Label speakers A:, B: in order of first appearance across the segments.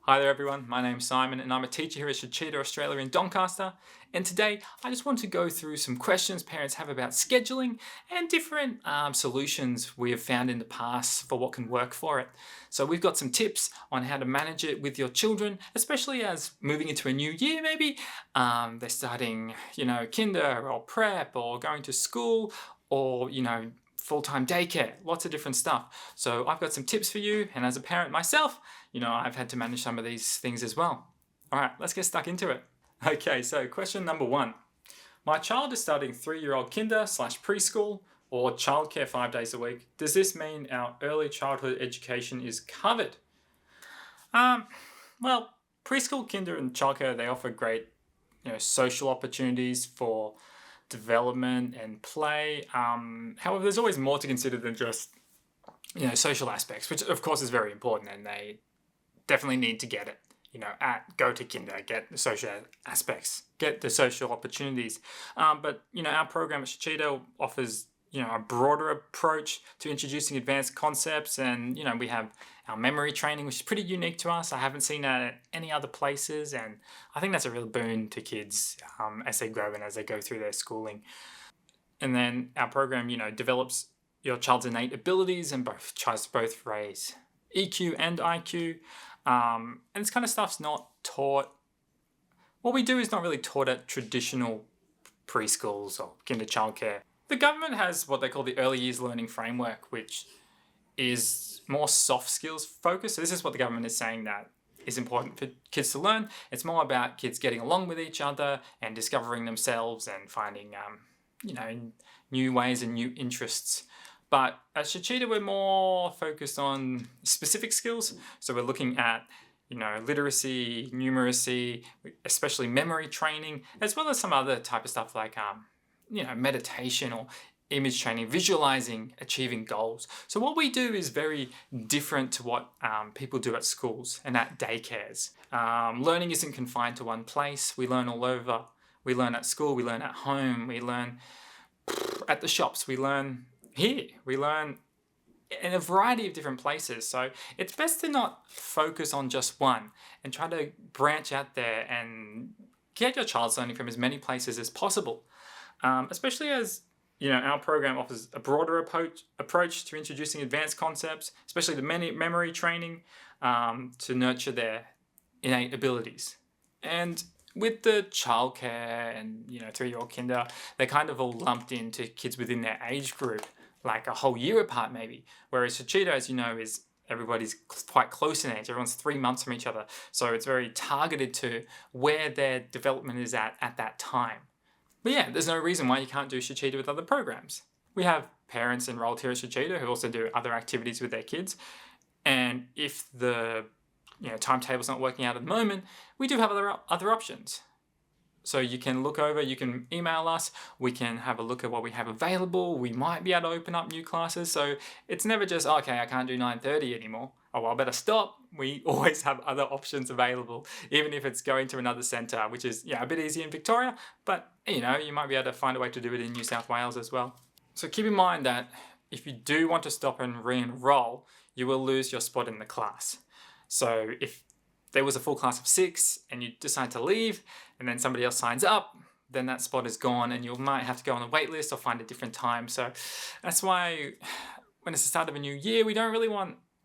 A: Hi there everyone, my name's Simon and I'm a teacher here at Shichida, Australia in Doncaster. And today I just want to go through some questions parents have about scheduling and different solutions we have found in the past for what can work for it. So we've got some tips on how to manage it with your children, especially as moving into a new year maybe. They're starting, kinder or prep or going to school or, full-time daycare, lots of different stuff. So I've got some tips for you, and as a parent myself, I've had to manage some of these things as well. All right, let's get stuck into it. Okay, so question number 1. My child is starting 3-year-old kinder/preschool or childcare 5 days a week. Does this mean our early childhood education is covered? Well, preschool, kinder, and childcare, they offer great, social opportunities for development and play. However, there's always more to consider than just, social aspects, which of course is very important, and they definitely need to get it. Go to kinder, get the social aspects, get the social opportunities. But our program at Shichida offers a broader approach to introducing advanced concepts, and we have our memory training, which is pretty unique to us. I haven't seen that at any other places, and I think that's a real boon to kids as they grow and as they go through their schooling. And then our program, develops your child's innate abilities and tries to both raise EQ and IQ. And this kind of stuff's not taught. What we do is not really taught at traditional preschools or kinder childcare. The government has what they call the Early Years Learning Framework, which is more soft skills focused. So this is what the government is saying that is important for kids to learn. It's more about kids getting along with each other and discovering themselves and finding, new ways and new interests. But at Shichida, we're more focused on specific skills. So we're looking at, literacy, numeracy, especially memory training, as well as some other type of stuff like, meditation or image training, visualizing, achieving goals. So what we do is very different to what people do at schools and at daycares. Learning isn't confined to one place. We learn all over. We learn at school, we learn at home, we learn at the shops, we learn here, we learn in a variety of different places. So it's best to not focus on just one and try to branch out there and get your child learning from as many places as possible. Especially as, our program offers a broader approach to introducing advanced concepts, especially the memory training to nurture their innate abilities. And with the childcare and, 3-year-old kinder, they're kind of all lumped into kids within their age group, like a whole year apart maybe. Whereas Shichida, as you know, is everybody's quite close in age. Everyone's 3 months from each other. So it's very targeted to where their development is at that time. But yeah, there's no reason why you can't do Shichida with other programs. We have parents enrolled here at Shichida who also do other activities with their kids. And if the timetable's not working out at the moment, we do have other options. So you can look over, you can email us, we can have a look at what we have available. We might be able to open up new classes. So it's never just, okay, I can't do 9:30 anymore. Oh, well, I better stop. We always have other options available, even if it's going to another centre, which is a bit easier in Victoria, but you might be able to find a way to do it in New South Wales as well. So keep in mind that if you do want to stop and re-enroll, you will lose your spot in the class. So if there was a full class of 6 and you decide to leave and then somebody else signs up, then that spot is gone and you might have to go on the wait list or find a different time. So that's why when it's the start of a new year, we don't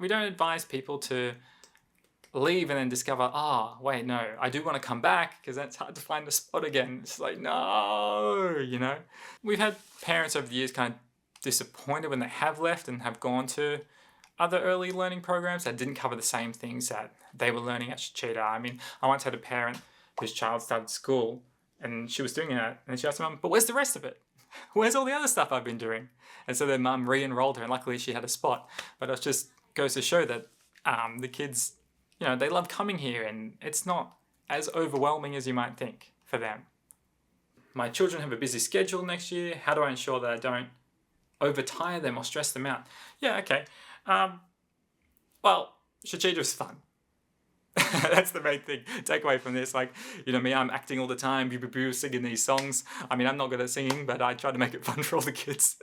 A: advise people to leave and then discover, wait, no, I do want to come back, because that's hard to find a spot again. It's like, no, We've had parents over the years kind of disappointed when they have left and have gone to other early learning programs that didn't cover the same things that they were learning at Shichida. I mean, I once had a parent whose child started school and she was doing it, and she asked her mum, but where's the rest of it? Where's all the other stuff I've been doing? And so their mum re-enrolled her, and luckily she had a spot. But it just goes to show that the kids, they love coming here, and it's not as overwhelming as you might think for them. My children have a busy schedule next year. How do I ensure that I don't overtire them or stress them out? Yeah, okay. Well, Shichida is fun. That's the main thing. Take away from this, me, I'm acting all the time, singing these songs. I mean, I'm not good at singing, but I try to make it fun for all the kids.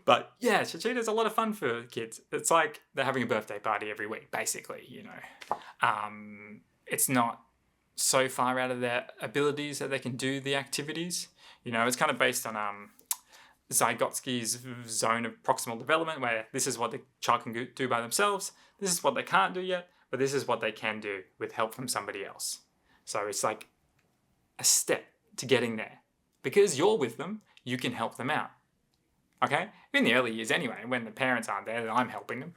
A: But yeah, Shichida is a lot of fun for kids. It's like they're having a birthday party every week, basically, it's not so far out of their abilities that they can do the activities. It's kind of based on Vygotsky's zone of proximal development, where this is what the child can do by themselves, this is what they can't do yet, but this is what they can do with help from somebody else. So it's like a step to getting there. Because you're with them, you can help them out. Okay? In the early years anyway, when the parents aren't there, then I'm helping them.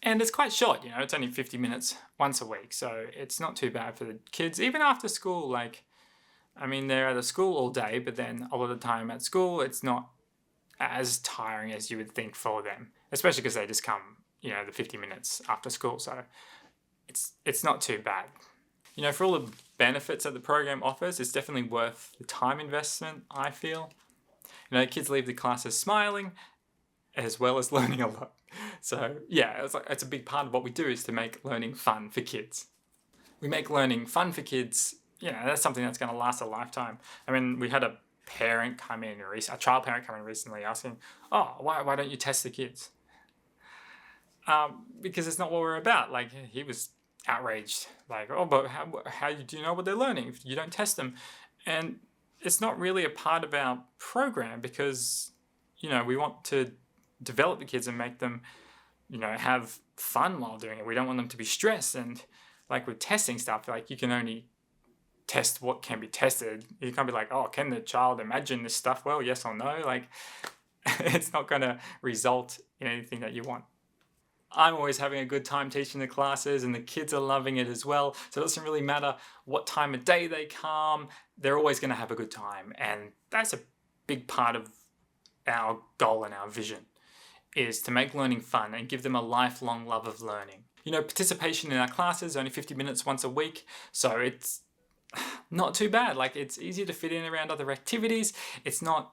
A: And it's quite short, it's only 50 minutes once a week, so it's not too bad for the kids. Even after school, they're at a school all day, but then a lot of the time at school, it's not as tiring as you would think for them, especially because they just come, the 50 minutes after school, so it's not too bad. For all the benefits that the program offers, it's definitely worth the time investment, I feel. Kids leave the classes smiling, as well as learning a lot. So yeah, it's a big part of what we do, is to make learning fun for kids. We make learning fun for kids. That's something that's going to last a lifetime. We had a child parent come in recently asking, why don't you test the kids? Because it's not what we're about. He was outraged. But how do you know what they're learning if you don't test them? And it's not really a part of our program, because, we want to develop the kids and make them, have fun while doing it. We don't want them to be stressed. And with testing stuff, you can only test what can be tested. You can't be like, can the child imagine this stuff well, yes or no? It's not going to result in anything that you want. I'm always having a good time teaching the classes, and the kids are loving it as well. So it doesn't really matter what time of day they come, they're always going to have a good time. And that's a big part of our goal and our vision, is to make learning fun and give them a lifelong love of learning. Participation in our classes, only 50 minutes once a week, so it's not too bad. It's easier to fit in around other activities. It's not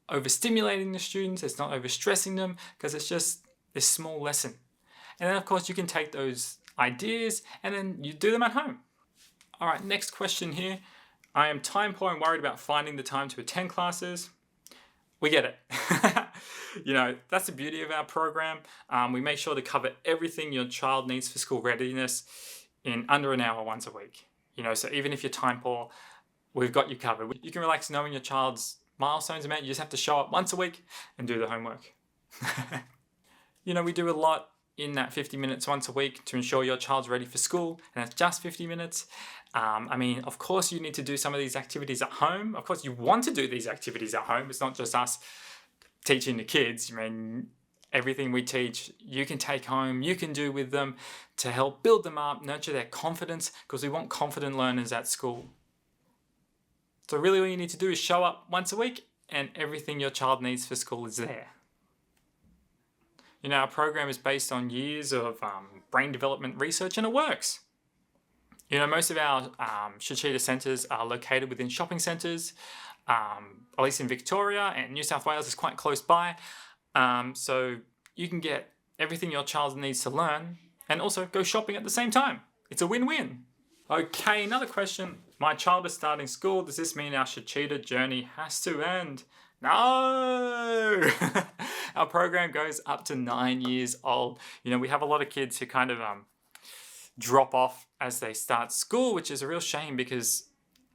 A: overstimulating the students, it's not overstressing them, because it's just this small lesson. And then of course you can take those ideas and then you do them at home. All right, next question here. I am time poor and worried about finding the time to attend classes. We get it. That's the beauty of our program. We make sure to cover everything your child needs for school readiness in under an hour once a week. So even if you're time poor, we've got you covered. You can relax knowing your child's milestones are met. You just have to show up once a week and do the homework. We do a lot in that 50 minutes once a week to ensure your child's ready for school, and it's just 50 minutes. Of course you need to do some of these activities at home. Of course you want to do these activities at home. It's not just us teaching the kids. Everything we teach, you can take home, you can do with them to help build them up, nurture their confidence, because we want confident learners at school. So really all you need to do is show up once a week, and everything your child needs for school is there. Our program is based on years of brain development research, and it works. Most of our Shichida centres are located within shopping centres, at least in Victoria, and New South Wales is quite close by. So you can get everything your child needs to learn and also go shopping at the same time. It's a win-win. Okay, another question. My child is starting school. Does this mean our Shichida journey has to end? No! Our program goes up to 9 years old. We have a lot of kids who kind of drop off as they start school, which is a real shame, because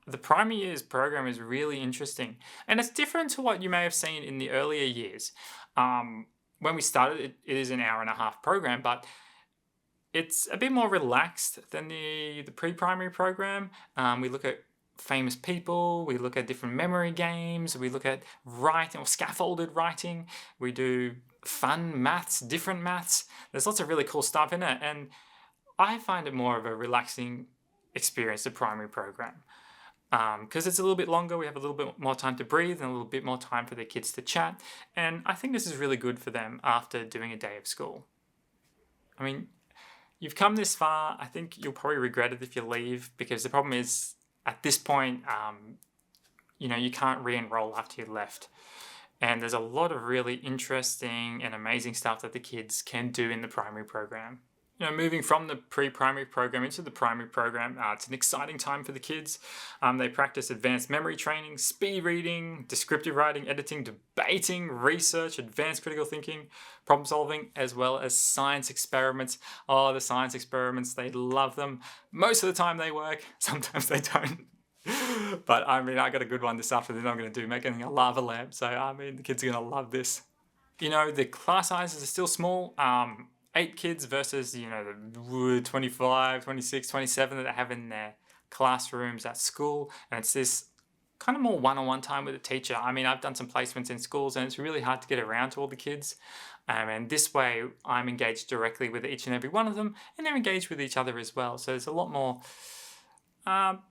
A: the primary years program is really interesting. And it's different to what you may have seen in the earlier years. When we started, it is an hour and a half program, but it's a bit more relaxed than the pre-primary program. We look at famous people, we look at different memory games, we look at writing or scaffolded writing, we do fun maths, different maths. There's lots of really cool stuff in it, and I find it more of a relaxing experience, the primary program. Because it's a little bit longer, we have a little bit more time to breathe and a little bit more time for the kids to chat, and I think this is really good for them after doing a day of school. You've come this far, I think you'll probably regret it if you leave, because the problem is, at this point, you can't re-enroll after you left. And there's a lot of really interesting and amazing stuff that the kids can do in the primary program. moving from the pre-primary program into the primary program, it's an exciting time for the kids. They practice advanced memory training, speed reading, descriptive writing, editing, debating, research, advanced critical thinking, problem solving, as well as science experiments. Oh, the science experiments, they love them. Most of the time they work, sometimes they don't. But I got a good one this afternoon I'm going to do, making a lava lamp. So, the kids are going to love this. The class sizes are still small. 8 kids versus, the 25, 26, 27 that they have in their classrooms at school. And it's this kind of more one-on-one time with the teacher. I've done some placements in schools and it's really hard to get around to all the kids. And this way I'm engaged directly with each and every one of them, and they're engaged with each other as well. So there's a lot more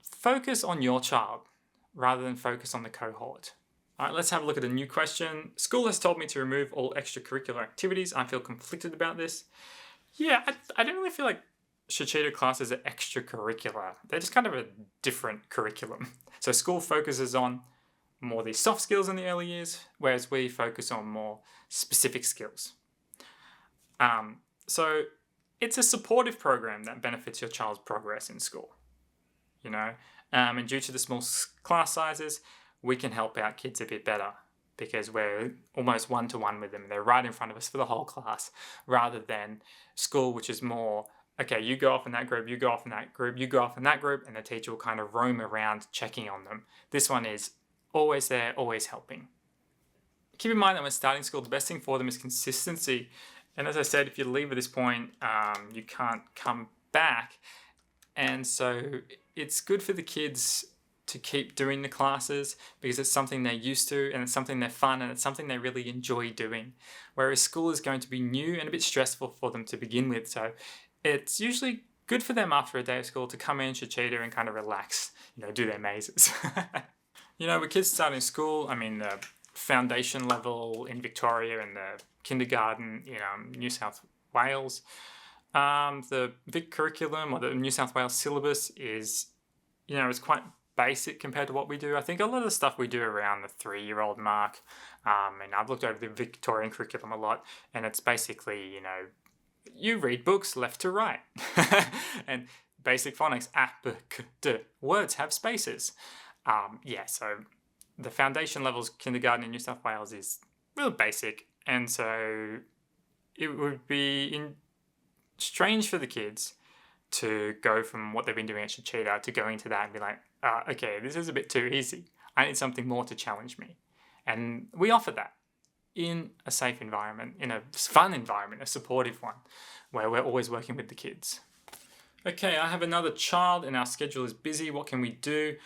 A: focus on your child rather than focus on the cohort. All right, let's have a look at a new question. School has told me to remove all extracurricular activities. I feel conflicted about this. Yeah, I don't really feel like Shichida classes are extracurricular. They're just kind of a different curriculum. So school focuses on more the soft skills in the early years, whereas we focus on more specific skills. So it's a supportive program that benefits your child's progress in school. And due to the small class sizes, we can help out kids a bit better because we're almost one-to-one with them. They're right in front of us for the whole class, rather than school, which is more, okay, you go off in that group, you go off in that group, you go off in that group, and the teacher will kind of roam around checking on them. This one is always there, always helping. Keep in mind that when starting school, the best thing for them is consistency. And as I said, if you leave at this point, you can't come back. And so it's good for the kids to keep doing the classes because it's something they're used to, and it's something they're fun, and it's something they really enjoy doing. Whereas school is going to be new and a bit stressful for them to begin with. So it's usually good for them after a day of school to come in Shichida and kind of relax, do their mazes. With kids starting school, the foundation level in Victoria and the kindergarten in New South Wales, the Vic curriculum or the New South Wales syllabus is, it's quite basic compared to what we do. I think a lot of the stuff we do around the 3-year-old mark, and I've looked over the Victorian curriculum a lot, and it's basically, you read books left to right. And basic phonics, a, b, k, d. Words have spaces. So the foundation levels kindergarten in New South Wales is real basic, and so it would be strange for the kids to go from what they've been doing at Shichida to going to that and be like, okay, this is a bit too easy. I need something more to challenge me. And we offer that in a safe environment, in a fun environment, a supportive one, where we're always working with the kids. Okay, I have another child and our schedule is busy. What can we do?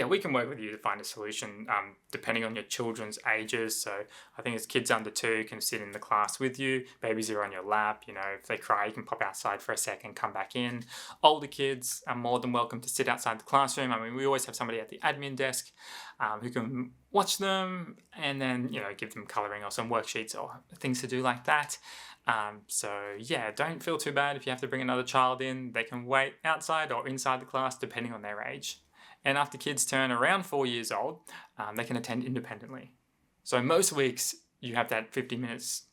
A: We can work with you to find a solution depending on your children's ages. So I think as kids under 2 can sit in the class with you. Babies are on your lap. If they cry, you can pop outside for a second, come back in. Older kids are more than welcome to sit outside the classroom. We always have somebody at the admin desk who can watch them and then, give them colouring or some worksheets or things to do like that. Don't feel too bad if you have to bring another child in. They can wait outside or inside the class depending on their age. And after kids turn around 4 years old, they can attend independently. So most weeks you have that 50 minutes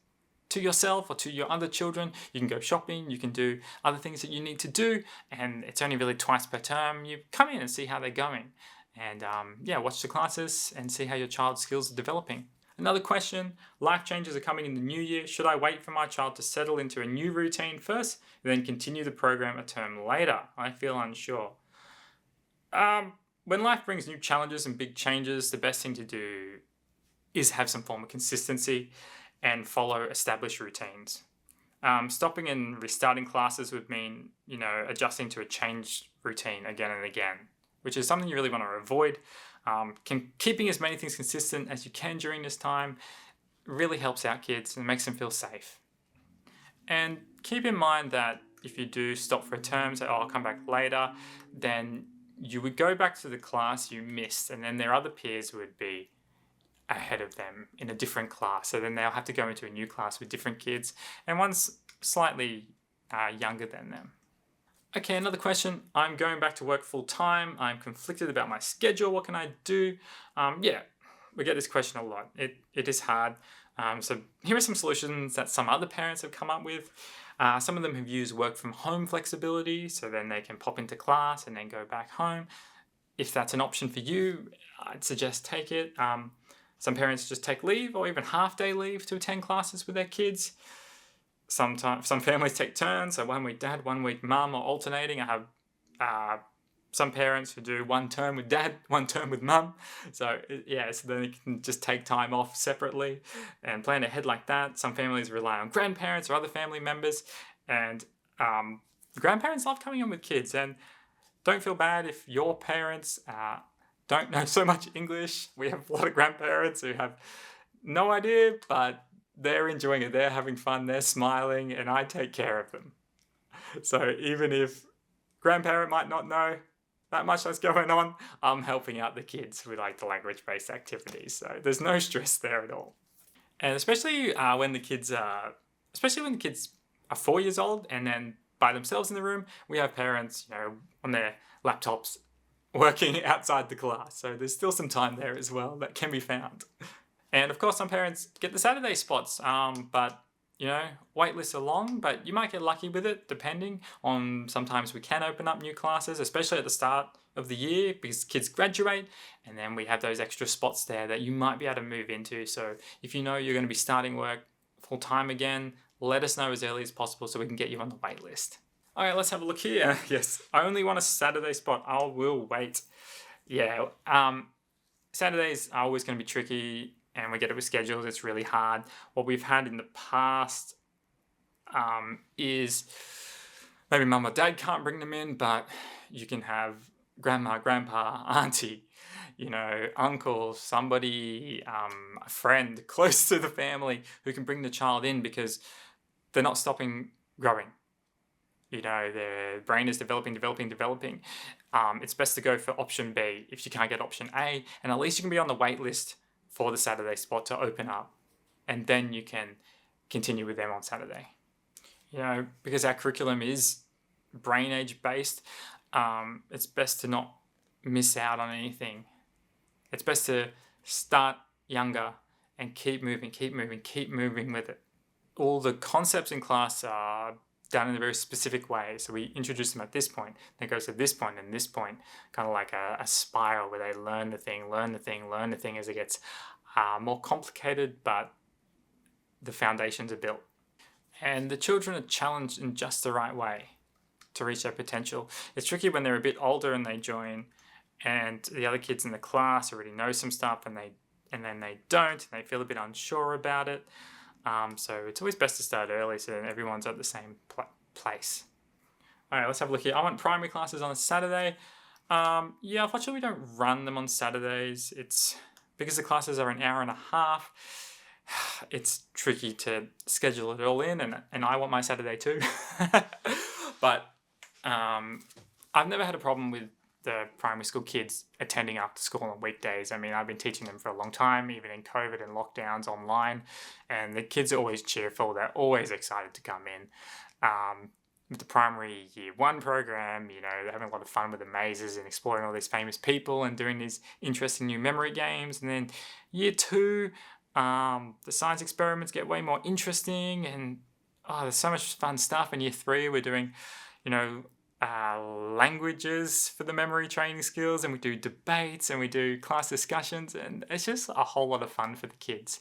A: to yourself or to your other children. You can go shopping, you can do other things that you need to do, and it's only really twice per term. You come in and see how they're going, and watch the classes and see how your child's skills are developing. Another question, life changes are coming in the new year. Should I wait for my child to settle into a new routine first, then continue the program a term later? I feel unsure. When life brings new challenges and big changes, the best thing to do is have some form of consistency and follow established routines. Stopping and restarting classes would mean, adjusting to a changed routine again and again, which is something you really want to avoid. Keeping as many things consistent as you can during this time really helps out kids and makes them feel safe. And keep in mind that if you do stop for a term, say, I'll come back later, then you would go back to the class you missed, and then their other peers would be ahead of them in a different class. So then they'll have to go into a new class with different kids, and one's slightly younger than them. Okay, another question. I'm going back to work full time. I'm conflicted about my schedule. What can I do? We get this question a lot. It is hard. So here are some solutions that some other parents have come up with. Some of them have used work from home flexibility, so then they can pop into class and then go back home. If that's an option for you, I'd suggest take it. Some parents just take leave or even half-day leave to attend classes with their kids. Sometimes some families take turns, so 1 week dad, 1 week mum, or alternating. I have some parents who do 1 term with dad, 1 term with mum. So yeah, so then you can just take time off separately and plan ahead like that. Some families rely on grandparents or other family members, and grandparents love coming in with kids. And don't feel bad if your parents don't know so much English. We have a lot of grandparents who have no idea, but they're enjoying it. They're having fun. They're smiling, and I take care of them. So even if grandparent might not know that much that's going on, I'm helping out the kids with like the language-based activities. So there's no stress there at all. And especially when the kids are 4 years old and then by themselves in the room, we have parents, on their laptops working outside the class. So there's still some time there as well that can be found. And of course, some parents get the Saturday spots, but wait lists are long, but you might get lucky with it depending on, sometimes we can open up new classes, especially at the start of the year because kids graduate, and then we have those extra spots there that you might be able to move into. So if you know you're going to be starting work full time again, let us know as early as possible so we can get you on the wait list. All right, let's have a look here. Yes, I only want a Saturday spot. I will wait. Yeah, Saturdays are always going to be tricky, and we get it with schedules. It's really hard. What we've had in the past is maybe mum or dad can't bring them in, but you can have grandma, grandpa, auntie, uncle, somebody, a friend close to the family who can bring the child in because they're not stopping growing. Their brain is developing. It's best to go for option B if you can't get option A, and at least you can be on the wait list for the Saturday spot to open up, and then you can continue with them on Saturday. Because our curriculum is brain age based, it's best to not miss out on anything. It's best to start younger and keep moving with it. All the concepts in class are done in a very specific way. So we introduce them at this point, then it goes to this point and this point, kind of like a spiral where they learn the thing as it gets more complicated, but the foundations are built. And the children are challenged in just the right way to reach their potential. It's tricky when they're a bit older and they join, and the other kids in the class already know some stuff, and then they don't, and they feel a bit unsure about it. So it's always best to start early so that everyone's at the same place. All right, let's have a look here. I want primary classes on a Saturday. Unfortunately we don't run them on Saturdays. It's because the classes are an hour and a half. It's tricky to schedule it all in, and I want my Saturday too. But I've never had a problem with the primary school kids attending after school on weekdays. I mean, I've been teaching them for a long time, even in COVID and lockdowns online, and the kids are always cheerful. They're always excited to come in. With the primary year 1 program, they're having a lot of fun with the mazes and exploring all these famous people and doing these interesting new memory games. And then year 2, the science experiments get way more interesting, and there's so much fun stuff. In year 3, we're doing, languages for the memory training skills, and we do debates and we do class discussions, and it's just a whole lot of fun for the kids.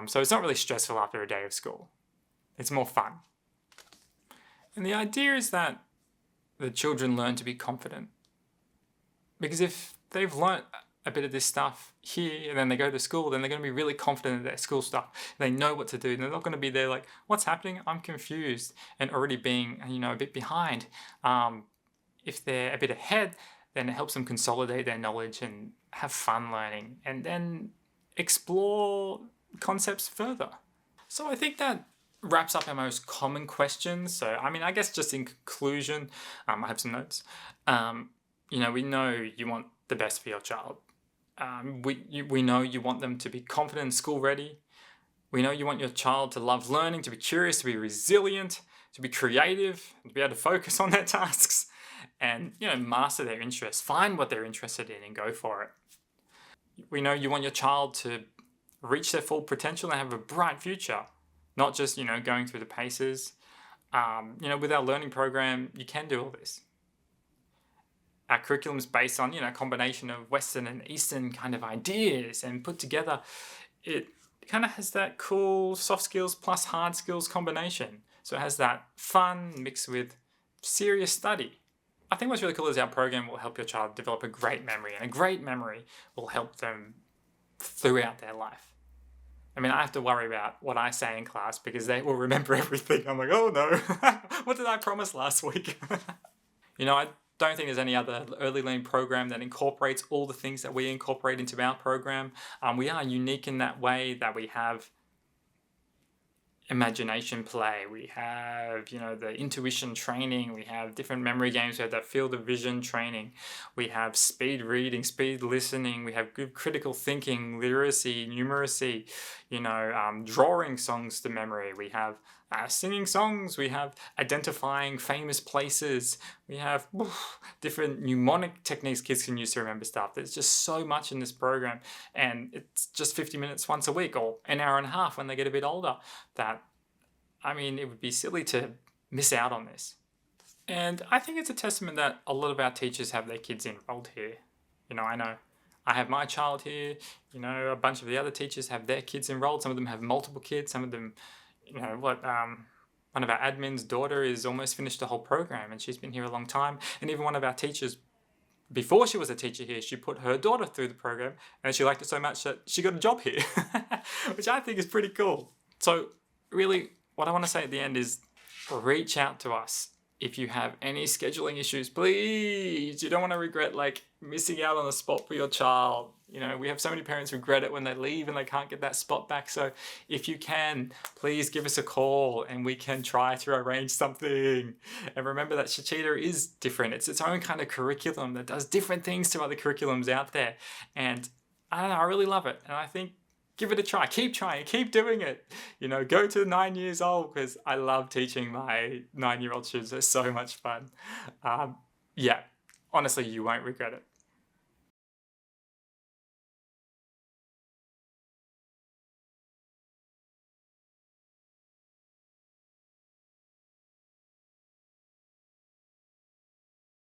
A: So it's not really stressful after a day of school. It's more fun. And the idea is that the children learn to be confident. Because if they've learnt a bit of this stuff here and then they go to school, then they're going to be really confident in their school stuff. They know what to do. They're not going to be there like, what's happening? I'm confused, and already being, a bit behind. If they're a bit ahead, then it helps them consolidate their knowledge and have fun learning, and then explore concepts further. So I think that wraps up our most common questions. So, I guess just in conclusion, I have some notes. We know you want the best for your child. We know you want them to be confident and school ready. We know you want your child to love learning, to be curious, to be resilient, to be creative, to be able to focus on their tasks, and master their interests. Find what they're interested in and go for it. We know you want your child to reach their full potential and have a bright future, not just going through the paces. With our learning program, you can do all this. Our curriculum is based on, a combination of Western and Eastern kind of ideas, and put together, it kind of has that cool soft skills plus hard skills combination. So it has that fun mixed with serious study. I think what's really cool is our program will help your child develop a great memory, and a great memory will help them throughout their life. I mean, I have to worry about what I say in class because they will remember everything. I'm like, oh no, what did I promise last week? I don't think there's any other early learning program that incorporates all the things that we incorporate into our program. We are unique in that way that we have imagination play, we have, the intuition training, we have different memory games, we have that field of vision training, we have speed reading, speed listening, we have good critical thinking, literacy, numeracy, drawing songs to memory, we have singing songs, we have identifying famous places, we have different mnemonic techniques kids can use to remember stuff. There's just so much in this program, and it's just 50 minutes once a week or an hour and a half when they get a bit older. It would be silly to miss out on this. And I think it's a testament that a lot of our teachers have their kids enrolled here. I know I have my child here, a bunch of the other teachers have their kids enrolled. Some of them have multiple kids. Some of them, one of our admin's daughter is almost finished the whole program, and she's been here a long time. And even one of our teachers, before she was a teacher here, she put her daughter through the program, and she liked it so much that she got a job here, which I think is pretty cool. So really, what I want to say at the end is reach out to us if you have any scheduling issues, please. You don't want to regret missing out on a spot for your child. We have so many parents regret it when they leave and they can't get that spot back. So if you can, please give us a call and we can try to arrange something. And remember that Shichida is different. It's its own kind of curriculum that does different things to other curriculums out there. And I don't know, I really love it. And I think give it a try. Keep trying. Keep doing it. Go to 9 years old, because I love teaching my 9-year-old students. It's so much fun. Honestly, you won't regret it.